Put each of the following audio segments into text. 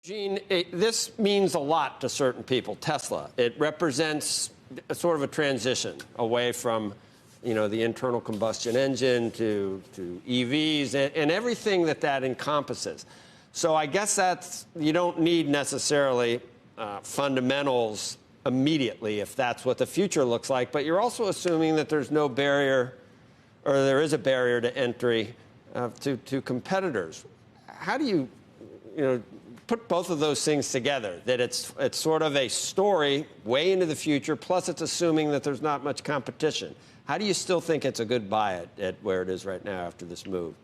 Gene, this means a lot to certain people, Tesla. It represents a sort of a transition away from, the internal combustion engine to EVs and everything that encompasses. So I guess you don't need necessarily fundamentals immediately if that's what the future looks like, but you're also assuming that there's no barrier, or there is a barrier to entry to competitors. How do you, put both of those things together, that it's sort of a story way into the future, plus it's assuming that there's not much competition? How do you still think it's a good buy at where it is right now after this move?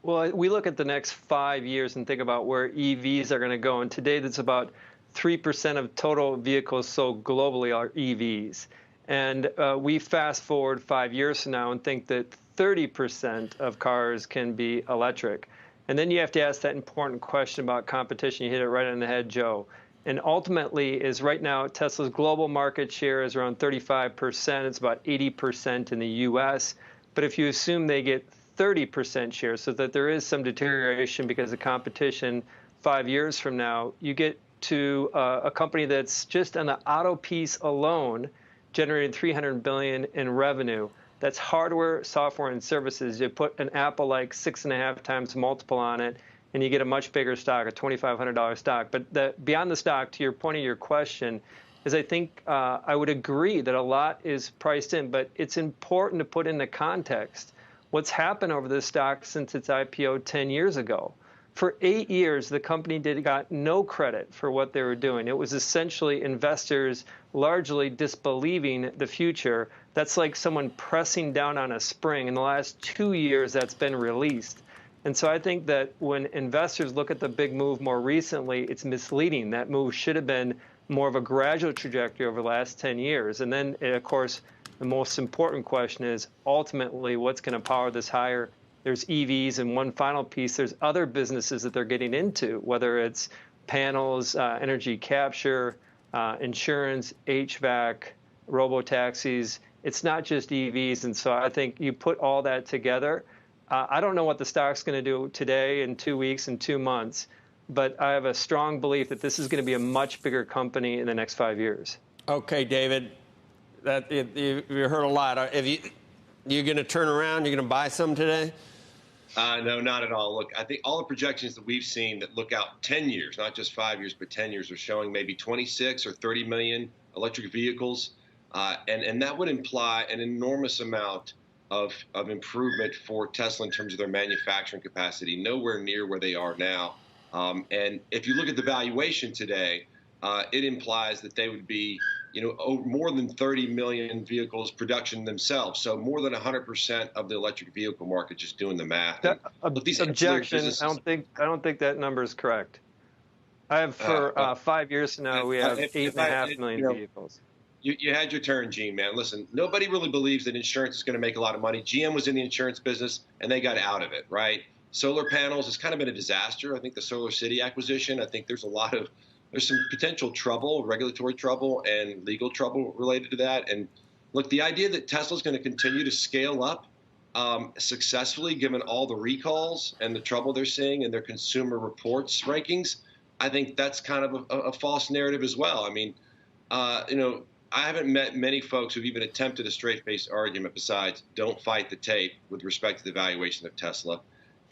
Well, we look at the next 5 years and think about where EVs are going to go. And today, that's about 3% of total vehicles sold globally are EVs. And we fast forward 5 years from now and think that 30% of cars can be electric. And then you have to ask that important question about competition. You hit it right on the head, Joe. And ultimately, is right now, Tesla's global market share is around 35%. It's about 80% in the U.S. But if you assume they get 30% share, so that there is some deterioration because of competition 5 years from now, you get to a company that's just on the auto piece alone generating $300 billion in revenue. That's hardware, software, and services. You put an Apple like 6.5 times multiple on it, and you get a much bigger stock, a $2,500 stock. But beyond the stock, to your point of your question, is I think I would agree that a lot is priced in, but it's important to put into context what's happened over this stock since its IPO 10 years ago. For 8 years, the company got no credit for what they were doing. It was essentially investors largely disbelieving the future. That's like someone pressing down on a spring. In the last 2 years, that's been released. And so I think that when investors look at the big move more recently, it's misleading. That move should have been more of a gradual trajectory over the last 10 years. And then, of course, the most important question is ultimately what's going to power this higher. There's EVs, and one final piece, there's other businesses that they're getting into, whether it's panels, energy capture, insurance, HVAC, robo-taxis. It's not just EVs. And so I think you put all that together. I don't know what the stock's going to do today, in 2 weeks, in 2 months, but I have a strong belief that this is going to be a much bigger company in the next 5 years. Okay, David, you heard a lot. You're going to turn around? You're going to buy some today? No, not at all. Look, I think all the projections that we've seen that look out 10 years, not just 5 years, but 10 years, are showing maybe 26 or 30 million electric vehicles. And that would imply an enormous amount of improvement for Tesla in terms of their manufacturing capacity, nowhere near where they are now. And if you look at the valuation today, it implies that they would be more than 30 million vehicles production themselves. So more than 100% of the electric vehicle market, just doing the math. Objection. I don't think that number is correct. I have for 5 years now, we have 8.5 million vehicles. You had your turn, Gene, man. Listen, nobody really believes that insurance is going to make a lot of money. GM was in the insurance business, and they got out of it, right? Solar panels has kind of been a disaster. I think the Solar City acquisition, I think there's some potential trouble, regulatory trouble and legal trouble related to that. And look, the idea that Tesla's going to continue to scale up successfully, given all the recalls and the trouble they're seeing in their Consumer Reports rankings, I think that's kind of a false narrative as well. I mean, I haven't met many folks who've even attempted a straight-faced argument besides don't fight the tape with respect to the valuation of Tesla.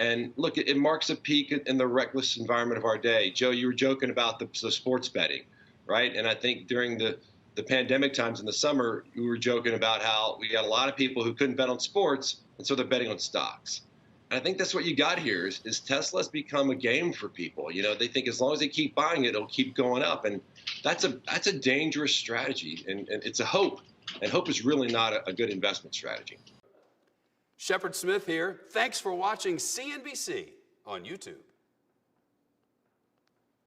And look, it marks a peak in the reckless environment of our day. Joe, you were joking about the sports betting, right? And I think during the pandemic times in the summer, you were joking about how we got a lot of people who couldn't bet on sports, and so they're betting on stocks. And I think that's what you got here is Tesla's become a game for people. They think as long as they keep buying it, it'll keep going up. And that's a dangerous strategy, and it's a hope. And hope is really not a good investment strategy. Shepard Smith here. Thanks for watching CNBC on YouTube.